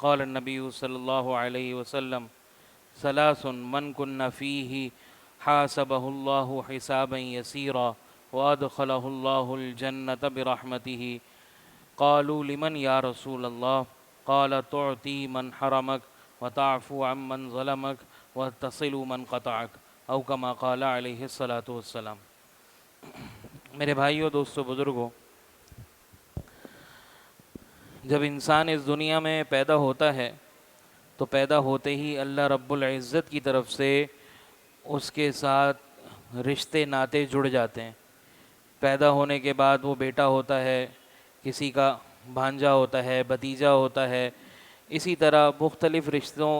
قال النبی صلی اللہ علیہ وسلم ثلاث من کن فیہ حاسبہ اللہ حسابا یسیرا وادخلہ اللہ الجنة برحمتہ قالوا لمن یا رسول اللہ قال تعطی من حرمک وتعفو عن من ظلمک وتصل من قطعک او کما قال علیہ الصلاۃ والسلام۔ میرے بھائیوں، دوستو، بزرگوں، جب انسان اس دنیا میں پیدا ہوتا ہے تو پیدا ہوتے ہی اللہ رب العزت کی طرف سے اس کے ساتھ رشتے ناطے جڑ جاتے ہیں۔ پیدا ہونے کے بعد وہ بیٹا ہوتا ہے، کسی کا بھانجا ہوتا ہے، بھتیجا ہوتا ہے، اسی طرح مختلف رشتوں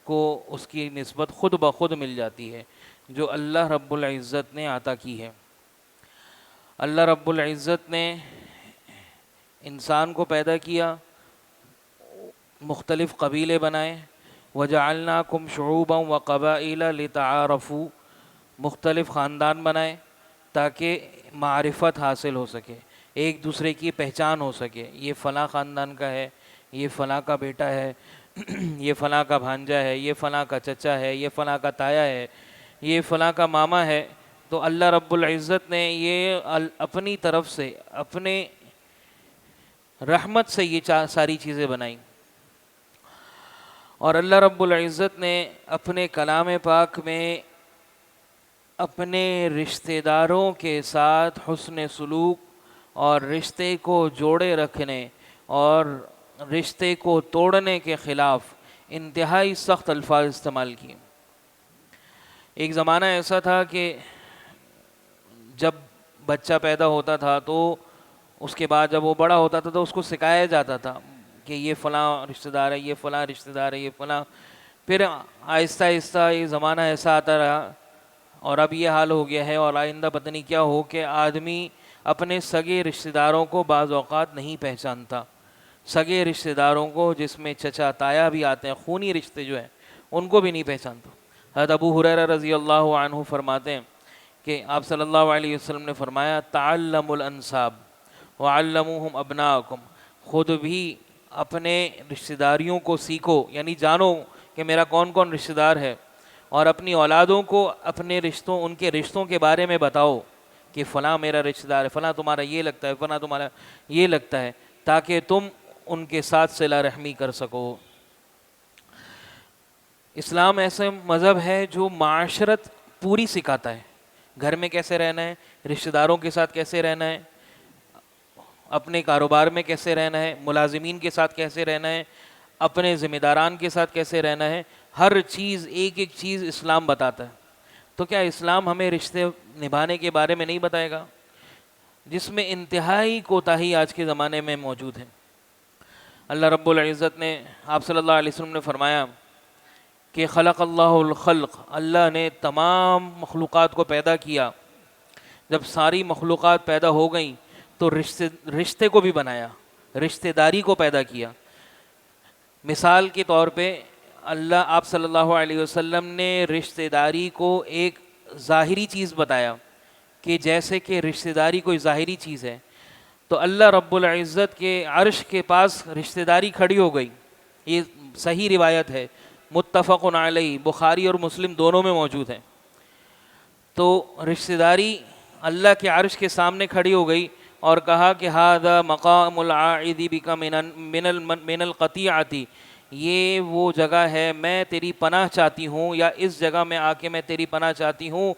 کو اس کی نسبت خود بخود مل جاتی ہے جو اللہ رب العزت نے عطا کی ہے۔ اللہ رب العزت نے انسان کو پیدا کیا، مختلف قبیلے بنائے، وَجَعَلْنَاكُمْ شُعُوبًا وَقَبَائِلَ لِتَعَارَفُوا، مختلف خاندان بنائے تاکہ معرفت حاصل ہو سکے، ایک دوسرے کی پہچان ہو سکے، یہ فلاں خاندان کا ہے، یہ فلاں کا بیٹا ہے، یہ فلاں کا بھانجا ہے، یہ فلاں کا چچا ہے، یہ فلاں کا تایا ہے، یہ فلاں کا ماما ہے۔ تو اللہ رب العزت نے یہ اپنی طرف سے، اپنے رحمت سے یہ ساری چیزیں بنائیں، اور اللہ رب العزت نے اپنے کلام پاک میں اپنے رشتہ داروں کے ساتھ حسن سلوک اور رشتے کو جوڑے رکھنے اور رشتے کو توڑنے کے خلاف انتہائی سخت الفاظ استعمال کیے۔ ایک زمانہ ایسا تھا کہ جب بچہ پیدا ہوتا تھا تو اس کے بعد جب وہ بڑا ہوتا تھا تو اس کو سکھایا جاتا تھا کہ یہ فلاں رشتہ دار ہے، یہ فلاں رشتہ دار ہے، یہ فلاں۔ پھر آہستہ آہستہ یہ زمانہ ایسا آتا رہا اور اب یہ حال ہو گیا ہے، اور آئندہ پتہ نہیں کیا ہو کہ آدمی اپنے سگے رشتہ داروں کو بعض اوقات نہیں پہچانتا۔ سگے رشتہ داروں کو، جس میں چچا تایا بھی آتے ہیں، خونی رشتے جو ہیں، ان کو بھی نہیں پہچانتا۔ حضرت ابو ہریرہ رضی اللہ عنہ فرماتے ہیں کہ آپ صلی اللہ علیہ وسلم نے فرمایا تعلموا الانساب وعلموہم ابناءکم، خود بھی اپنے رشتہ داریوں کو سیکھو، یعنی جانو کہ میرا کون کون رشتہ دار ہے، اور اپنی اولادوں کو اپنے رشتوں، ان کے رشتوں کے بارے میں بتاؤ کہ فلاں میرا رشتہ دار ہے، فلاں تمہارا یہ لگتا ہے، فلاں تمہارا یہ لگتا ہے، تاکہ تم ان کے ساتھ صلہ رحمی کر سکو۔ اسلام ایسا مذہب ہے جو معاشرت پوری سکھاتا ہے، گھر میں کیسے رہنا ہے، رشتہ داروں کے ساتھ کیسے رہنا ہے، اپنے کاروبار میں کیسے رہنا ہے، ملازمین کے ساتھ کیسے رہنا ہے، اپنے ذمہ داران کے ساتھ کیسے رہنا ہے، ہر چیز، ایک ایک چیز اسلام بتاتا ہے۔ تو کیا اسلام ہمیں رشتے نبھانے کے بارے میں نہیں بتائے گا، جس میں انتہائی کوتاہی آج کے زمانے میں موجود ہے؟ اللہ رب العزت نے، آپ صلی اللہ علیہ وسلم نے فرمایا کہ خلق اللہ الخلق، اللہ نے تمام مخلوقات کو پیدا کیا۔ جب ساری مخلوقات پیدا ہو گئیں تو رشتے کو بھی بنایا، رشتہ داری کو پیدا کیا۔ مثال کے طور پہ اللہ، آپ صلی اللہ علیہ وسلم نے رشتہ داری کو ایک ظاہری چیز بتایا کہ جیسے کہ رشتہ داری کوئی ظاہری چیز ہے، تو اللہ رب العزت کے عرش کے پاس رشتہ داری کھڑی ہو گئی۔ یہ صحیح روایت ہے، متفق علیہ، بخاری اور مسلم دونوں میں موجود ہے۔ تو رشتہ داری اللہ کے عرش کے سامنے کھڑی ہو گئی اور کہا کہ ھذا مقام العائد بک من القطیعۃ، یہ وہ جگہ ہے، میں تیری پناہ چاہتی ہوں، یا اس جگہ میں آ کے میں تیری پناہ چاہتی ہوں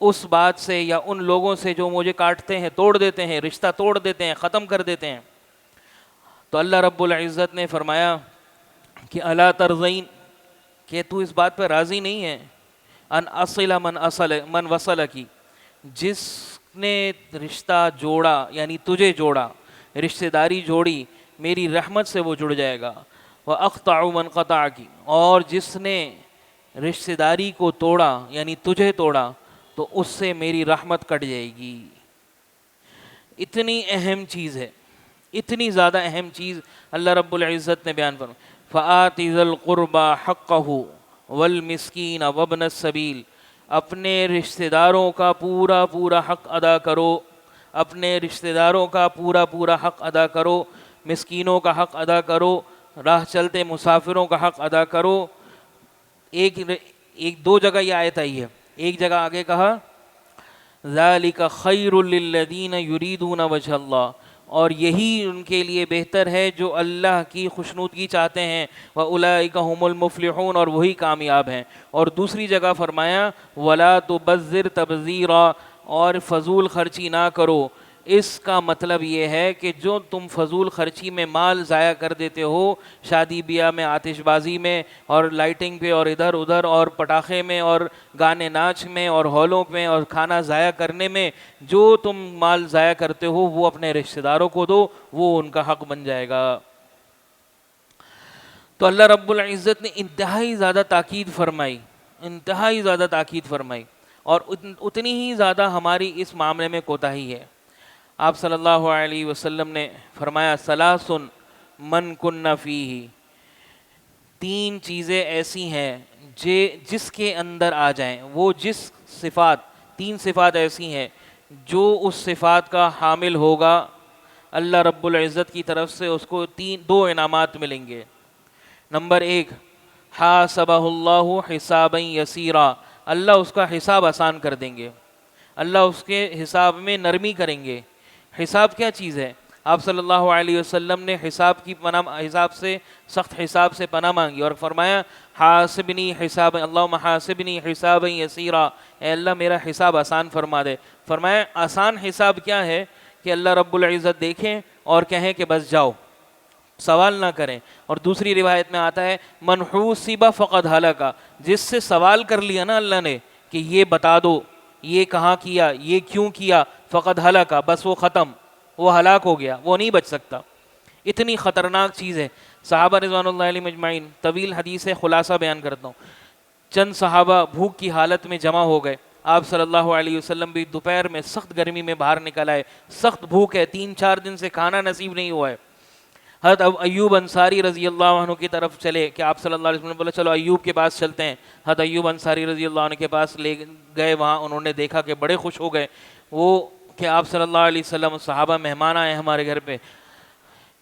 اس بات سے یا ان لوگوں سے جو مجھے کاٹتے ہیں، توڑ دیتے ہیں، رشتہ توڑ دیتے ہیں، ختم کر دیتے ہیں۔ تو اللہ رب العزت نے فرمایا کہ الا ترضین، کہ تو اس بات پہ راضی نہیں ہے، ان اصل من وصلکی، جس نے رشتہ جوڑا، یعنی تجھے جوڑا، رشتہ داری جوڑی، میری رحمت سے وہ جڑ جائے گا، واقطع من قطعکی، اور جس نے رشتہ داری کو توڑا، یعنی تجھے توڑا، تو اس سے میری رحمت کٹ جائے گی۔ اتنی اہم چیز ہے، اتنی زیادہ اہم چیز اللہ رب العزت نے بیان فرمائی، فآت ذی القربى حقہ والمسکین وابن السبیل، اپنے رشتہ داروں کا پورا پورا حق ادا کرو، اپنے رشتہ داروں کا پورا پورا حق ادا کرو، مسکینوں کا حق ادا کرو، راہ چلتے مسافروں کا حق ادا کرو. ایک دو جگہ یہ آیت آئی ہے. ایک جگہ آگے کہا ذالک خیر للذین یریدون وجہ اللہ، اور یہی ان کے لیے بہتر ہے جو اللہ کی خوشنودگی چاہتے ہیں. وَأُولَئِكَ هُمُ الْمُفْلِحُونَ، اور وہی کامیاب ہیں. اور دوسری جگہ فرمایا وَلَا تُبَذِّرْ تَبْذِيرًا، اور فضول خرچی نہ کرو. اس کا مطلب یہ ہے کہ جو تم فضول خرچی میں مال ضائع کر دیتے ہو، شادی بیاہ میں، آتش بازی میں، اور لائٹنگ پہ، اور ادھر ادھر، اور پٹاخے میں، اور گانے ناچ میں، اور ہالوں میں، اور کھانا ضائع کرنے میں، جو تم مال ضائع کرتے ہو وہ اپنے رشتہ داروں کو دو، وہ ان کا حق بن جائے گا. تو اللہ رب العزت نے انتہائی زیادہ تاکید فرمائی، انتہائی زیادہ تاکید فرمائی، اور اتنی ہی زیادہ ہماری اس معاملے میں کوتاہی ہے. آپ صلی اللہ علیہ وسلم نے فرمایا ثلاث من کن فیہ، تین چیزیں ایسی ہیں جس کے اندر آ جائیں، وہ جس صفات، تین صفات ایسی ہیں جو اس صفات کا حامل ہوگا، اللہ رب العزت کی طرف سے اس کو دو انعامات ملیں گے. نمبر ایک، حاسبہ اللہ حسابا یسیرا، اللہ اس کا حساب آسان کر دیں گے، اللہ اس کے حساب میں نرمی کریں گے. حساب کیا چیز ہے؟ آپ صلی اللہ علیہ وسلم نے حساب سے، سخت حساب سے پناہ مانگی، اور فرمایا حاسبنی حساب، اللہم حاسبنی حسابا یسیرا، اے اللہ میرا حساب آسان فرما دے. فرمایا آسان حساب کیا ہے؟ کہ اللہ رب العزت دیکھیں اور کہیں کہ بس جاؤ، سوال نہ کریں. اور دوسری روایت میں آتا ہے من حوسب فقد ہلک، جس سے سوال کر لیا نا اللہ نے کہ یہ بتا دو، یہ کہاں کیا، یہ کیوں کیا، فقد ہلک، بس وہ ختم، وہ ہلاک ہو گیا، وہ نہیں بچ سکتا. اتنی خطرناک چیز ہے. صحابہ رضوان اللہ علیہ مجمعین، طویل حدیث ہے، خلاصہ بیان کرتا ہوں. چند صحابہ بھوک کی حالت میں جمع ہو گئے. آپ صلی اللہ علیہ وسلم بھی دوپہر میں سخت گرمی میں باہر نکل آئے، سخت بھوک ہے، 3-4 دن سے کھانا نصیب نہیں ہوا ہے. حضرت ایوب انصاری رضی اللہ عنہ کی طرف چلے کہ آپ صلی اللہ علیہ وسلم نے بولا چلو ایوب کے پاس چلتے ہیں. حضرت ایوب انصاری رضی اللہ عنہ کے پاس لے گئے. وہاں انہوں نے دیکھا کہ بڑے خوش ہو گئے وہ کہ آپ صلی اللہ علیہ وسلم، صحابہ مہمان آئے ہمارے گھر پہ.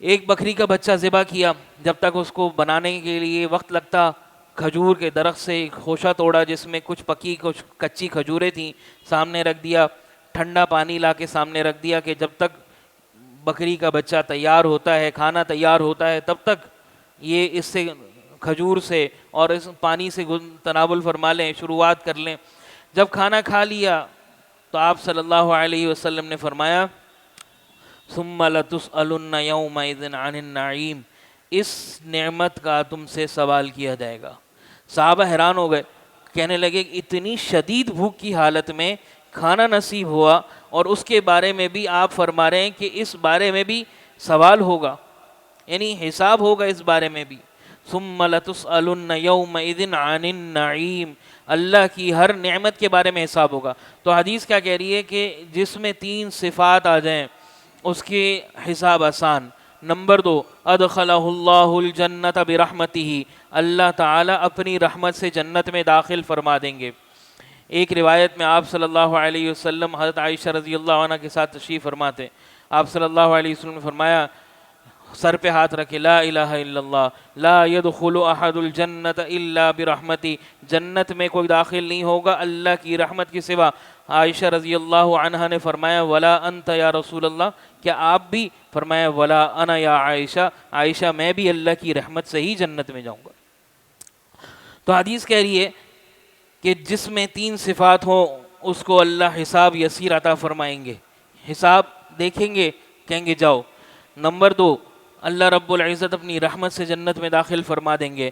ایک بکری کا بچہ ذبح کیا. جب تک اس کو بنانے کے لیے وقت لگتا، کھجور کے درخت سے ایک خوشہ توڑا جس میں کچھ پکی کچھ کچی کھجوریں تھیں، سامنے رکھ دیا. ٹھنڈا پانی لا کے سامنے رکھ دیا کہ جب تک بکری کا بچہ تیار ہوتا ہے، کھانا تیار ہوتا ہے، تب تک یہ اس سے کھجور سے اور اس پانی سے تناول فرما لیں، شروعات کر لیں. جب کھانا کھا لیا تو آپ صلی اللہ علیہ وسلم نے فرمایا ثم لتسألن یومئذ عن النعیم، اس نعمت کا تم سے سوال کیا جائے گا. صحابہ حیران ہو گئے، کہنے لگے اتنی شدید بھوک کی حالت میں کھانا نصیب ہوا اور اس کے بارے میں بھی آپ فرما رہے ہیں کہ اس بارے میں بھی سوال ہوگا، یعنی حساب ہوگا اس بارے میں بھی. ثم لتسألن یومئذ عن النعیم، اللہ کی ہر نعمت کے بارے میں حساب ہوگا. تو حدیث کیا کہہ رہی ہے کہ جس میں 3 صفات آ جائیں اس کے حساب آسان. نمبر 2، ادخلہ اللہ الجنت برحمتہ، اللہ تعالیٰ اپنی رحمت سے جنت میں داخل فرما دیں گے. ایک روایت میں آپ صلی اللہ علیہ وسلم حضرت عائشہ رضی اللہ عنہ کے ساتھ تشریف فرماتے. آپ صلی اللہ علیہ وسلم نے فرمایا، سر پہ ہاتھ رکھے، لا الہ الا اللہ، لا يدخل احد الجنت الا برحمتی، جنت میں کوئی داخل نہیں ہوگا اللہ کی رحمت کے سوا. عائشہ رضی اللہ عنہ نے فرمایا ولا انت یا رسول اللہ، کیا آپ بھی؟ فرمایا ولا انا یا عائشہ، عائشہ میں بھی اللہ کی رحمت سے ہی جنت میں جاؤں گا. تو حدیث کہہ رہی ہے کہ جس میں 3 صفات ہوں اس کو اللہ حساب یسیر عطا فرمائیں گے، حساب دیکھیں گے، کہیں گے جاؤ. نمبر 2، اللہ رب العزت اپنی رحمت سے جنت میں داخل فرما دیں گے.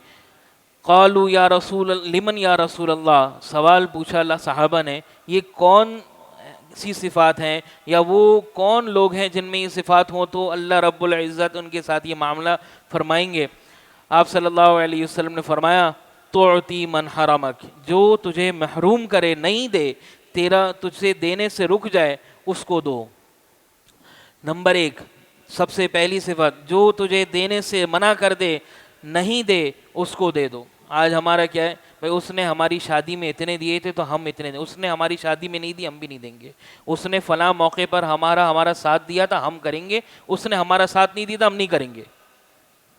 قالوا یا رسول لمن یا رسول اللہ، سوال پوچھا اللہ صحابہ نے یہ کون سی صفات ہیں یا وہ کون لوگ ہیں جن میں یہ صفات ہوں تو اللہ رب العزت ان کے ساتھ یہ معاملہ فرمائیں گے. آپ صلی اللہ علیہ وسلم نے فرمایا تعطی من حرمک، جو تجھے محروم کرے، نہیں دے، تیرا تجھ سے دینے سے رک جائے، اس کو دو. نمبر 1، سب سے پہلی صفت، جو تجھے دینے سے منع کر دے، نہیں دے، اس کو دے دو. آج ہمارا کیا ہے بھائی، اس نے ہماری شادی میں اتنے دیے تھے تو ہم اتنے دیں، اس نے ہماری شادی میں نہیں دی ہم بھی نہیں دیں گے، اس نے فلاں موقع پر ہمارا ساتھ دیا تھا ہم کریں گے، اس نے ہمارا ساتھ نہیں دیا تھا ہم نہیں کریں گے.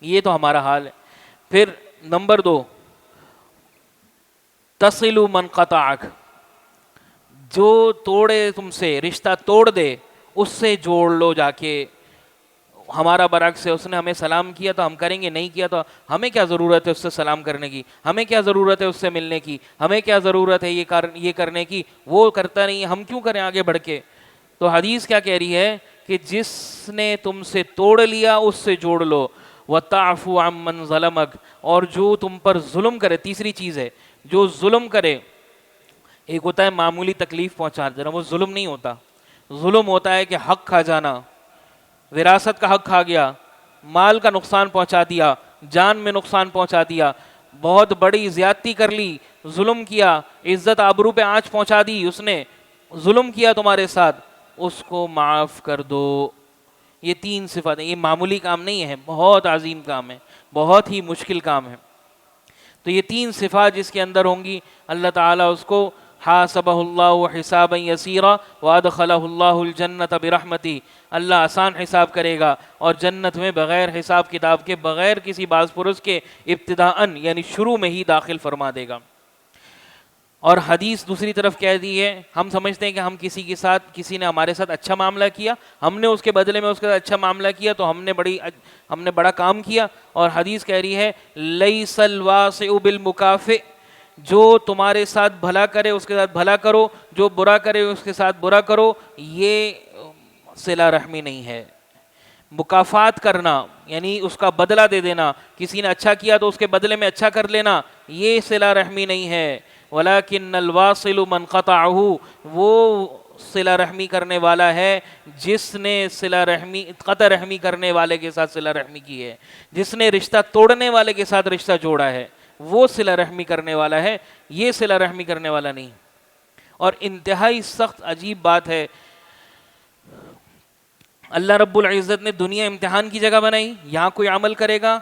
یہ تو ہمارا حال ہے. پھر نمبر 2، تصل من قطعک، جو توڑے تم سے، رشتہ توڑ دے، اس سے جوڑ لو جا کے. ہمارا برعکس ہے، اس نے ہمیں سلام کیا تو ہم کریں گے، نہیں کیا تو ہمیں کیا ضرورت ہے اس سے سلام کرنے کی، ہمیں کیا ضرورت ہے اس سے ملنے کی، ہمیں کیا ضرورت ہے یہ کرنے کی، وہ کرتا نہیں، ہم کیوں کریں آگے بڑھ کے. تو حدیث کیا کہہ رہی ہے کہ جس نے تم سے توڑ لیا اس سے جوڑ لو. وَتَعْفُ عَمَّنْ ظَلَمَكَ، اور جو تم پر ظلم کرے. تیسری چیز ہے، جو ظلم کرے. ایک ہوتا ہے معمولی تکلیف پہنچا دینا، وہ ظلم نہیں ہوتا. ظلم ہوتا ہے کہ حق کھا جانا، وراثت کا حق کھا گیا، مال کا نقصان پہنچا دیا، جان میں نقصان پہنچا دیا، بہت بڑی زیادتی کر لی، ظلم کیا، عزت آبرو پہ آنچ پہنچا دی، اس نے ظلم کیا تمہارے ساتھ، اس کو معاف کر دو. یہ 3 صفات ہیں. یہ معمولی کام نہیں ہے، بہت عظیم کام ہے، بہت ہی مشکل کام ہے. تو یہ 3 صفات جس کے اندر ہوں گی، اللہ تعالیٰ اس کو حاسبہ اللہ حسابا یسیرا وادخلہ اللہ الجنۃ برحمتہ، اللہ آسان حساب کرے گا اور جنت میں بغیر حساب کتاب کے، بغیر کسی باز پرس کے، ابتداءً یعنی شروع میں ہی داخل فرما دے گا. اور حدیث دوسری طرف کہہ دی ہے، ہم سمجھتے ہیں کہ ہم کسی نے ہمارے ساتھ اچھا معاملہ کیا، ہم نے اس کے بدلے میں اس کے ساتھ اچھا معاملہ کیا تو ہم نے بڑا کام کیا. اور حدیث کہہ رہی ہے لیس الواسع بالمکافئ، جو تمہارے ساتھ بھلا کرے اس کے ساتھ بھلا کرو، جو برا کرے اس کے ساتھ برا کرو. یہ صلہ رحمی نہیں ہے. مکافات کرنا یعنی اس کا بدلہ دے دینا، کسی نے اچھا کیا تو اس کے بدلے میں اچھا کر لینا، یہ صلہ رحمی نہیں ہے. ولیکن الواصل من قطعہ، وہ صلہ رحمی کرنے والا ہے جس نے قطع رحمی کرنے والے کے ساتھ صلہ رحمی کی ہے، جس نے رشتہ توڑنے والے کے ساتھ رشتہ جوڑا ہے، وہ صلہ رحمی کرنے والا ہے، یہ صلہ رحمی کرنے والا نہیں. اور انتہائی سخت عجیب بات ہے، اللہ رب العزت نے دنیا امتحان کی جگہ بنائی. یہاں کوئی عمل کرے گا،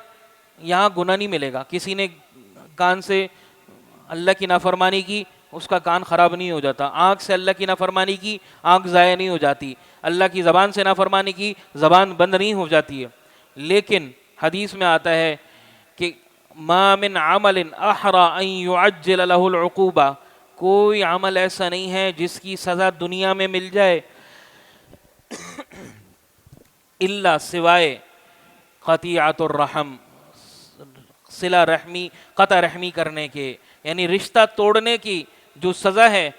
یہاں گناہ نہیں ملے گا. کسی نے کان سے اللہ کی نافرمانی کی، اس کا کان خراب نہیں ہو جاتا. آنکھ سے اللہ کی نافرمانی کی، آنکھ ضائع نہیں ہو جاتی. اللہ کی زبان سے نافرمانی کی، زبان بند نہیں ہو جاتی ہے. لیکن حدیث میں آتا ہے کہ ما من عمل احرى ان يعجل له العقوبہ، کوئی عمل ایسا نہیں ہے جس کی سزا دنیا میں مل جائے الا سوائے قطیعۃ الرحم، صلہ رحمی، قطع رحمی کرنے کے. یعنی رشتہ توڑنے کی جو سزا ہے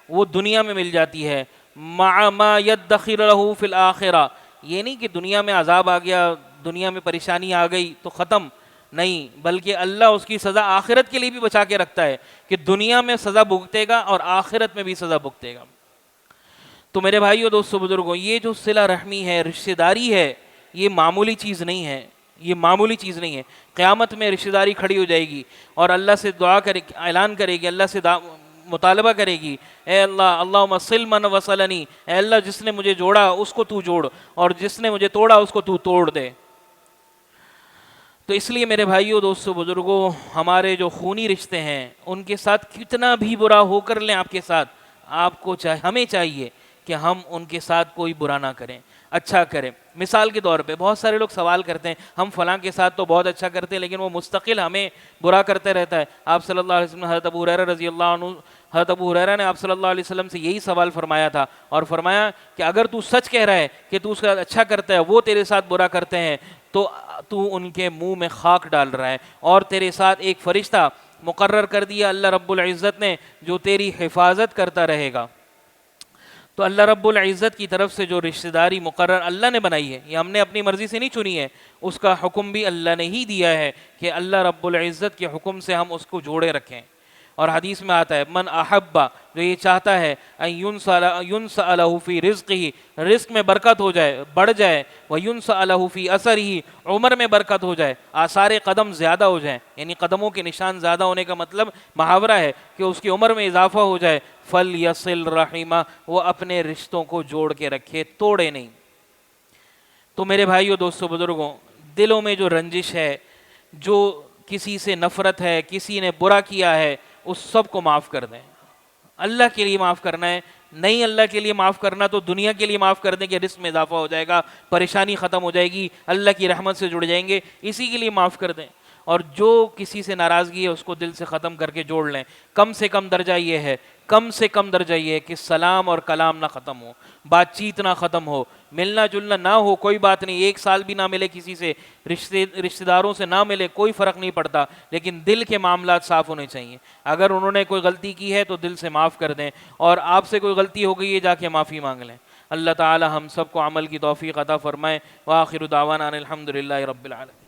وہ دنیا میں مل جاتی ہے. مع ما يدخر له فی الآخرہ، یہ نہیں کہ دنیا میں عذاب آ گیا، دنیا میں پریشانی آ گئی تو ختم، نہیں، بلکہ اللہ اس کی سزا آخرت کے لیے بھی بچا کے رکھتا ہے کہ دنیا میں سزا بھگتے گا اور آخرت میں بھی سزا بھگتے گا. تو میرے بھائیو، دوستو، بزرگوں، یہ جو صلہ رحمی ہے، رشتہ داری ہے، یہ معمولی چیز نہیں ہے، یہ معمولی چیز نہیں ہے. قیامت میں رشتہ داری کھڑی ہو جائے گی اور اللہ سے دعا کرے، اعلان کرے گی، اللہ سے مطالبہ کرے گی، اے اللہ، اللہم صل من وصلنی، اے اللہ جس نے مجھے جوڑا اس کو تو جوڑ، اور جس نے مجھے توڑا اس کو تو توڑ دے. تو اس لیے میرے بھائیوں، دوستو، بزرگوں، ہمارے جو خونی رشتے ہیں ان کے ساتھ کتنا بھی برا ہو کر لیں آپ کے ساتھ، ہمیں چاہیے کہ ہم ان کے ساتھ کوئی برا نہ کریں، اچھا کریں. مثال کے طور پہ بہت سارے لوگ سوال کرتے ہیں، ہم فلاں کے ساتھ تو بہت اچھا کرتے ہیں لیکن وہ مستقل ہمیں برا کرتے رہتا ہے. آپ صلی اللہ علیہ وسلم، حضرت ابو ہریرہ رضی اللہ عنہ، حضرت ابو ہریرہ نے آپ صلی اللہ علیہ وسلم سے یہی سوال فرمایا تھا، اور فرمایا کہ اگر تو سچ کہہ رہا ہے کہ تو اس کا اچھا کرتا ہے، وہ تیرے ساتھ برا کرتے ہیں، تو ان کے منہ میں خاک ڈال رہا ہے، اور تیرے ساتھ ایک فرشتہ مقرر کر دیا اللہ رب العزت نے جو تیری حفاظت کرتا رہے گا. تو اللہ رب العزت کی طرف سے جو رشتہ داری مقرر اللہ نے بنائی ہے، یہ ہم نے اپنی مرضی سے نہیں چنی ہے، اس کا حکم بھی اللہ نے ہی دیا ہے کہ اللہ رب العزت کے حکم سے ہم اس کو جوڑے رکھیں. اور حدیث میں آتا ہے من احبا، جو یہ چاہتا ہے ان ينسأ له فی رزقہ، رزق میں برکت ہو جائے، بڑھ جائے، وينسأ له فی اثرہ، عمر میں برکت ہو جائے، آثار قدم زیادہ ہو جائیں، یعنی قدموں کے نشان زیادہ ہونے کا مطلب محاورہ ہے کہ اس کی عمر میں اضافہ ہو جائے، فَلْيَصِلْ رَحِمَهُ، وہ اپنے رشتوں کو جوڑ کے رکھے، توڑے نہیں. تو میرے بھائیو، دوستو، بزرگوں، دلوں میں جو رنجش ہے، جو کسی سے نفرت ہے، کسی نے برا کیا ہے، اس سب کو معاف کر دیں. اللہ کے لیے معاف کرنا ہے، نہیں اللہ کے لیے معاف کرنا تو دنیا کے لیے معاف کر دیں کہ رزق میں اضافہ ہو جائے گا، پریشانی ختم ہو جائے گی، اللہ کی رحمت سے جڑ جائیں گے، اسی کے لیے معاف کر دیں۔ اور جو کسی سے ناراضگی ہے اس کو دل سے ختم کر کے جوڑ لیں۔ کم سے کم درجہ یہ ہے، کم سے کم درجہ یہ ہے کہ سلام اور کلام نہ ختم ہو، بات چیت نہ ختم ہو، ملنا جلنا نہ ہو، کوئی بات نہیں، 1 سال بھی نہ ملے کسی سے، رشتہ داروں سے نہ ملے، کوئی فرق نہیں پڑتا، لیکن دل کے معاملات صاف ہونے چاہیے۔ اگر انہوں نے کوئی غلطی کی ہے تو دل سے معاف کر دیں، اور آپ سے کوئی غلطی ہو گئی ہے جا کے معافی مانگ لیں۔ اللہ تعالی ہم سب کو عمل کی توفیق عطا فرمائے۔ وآخر دعوانا ان الحمد للہ رب العالمین۔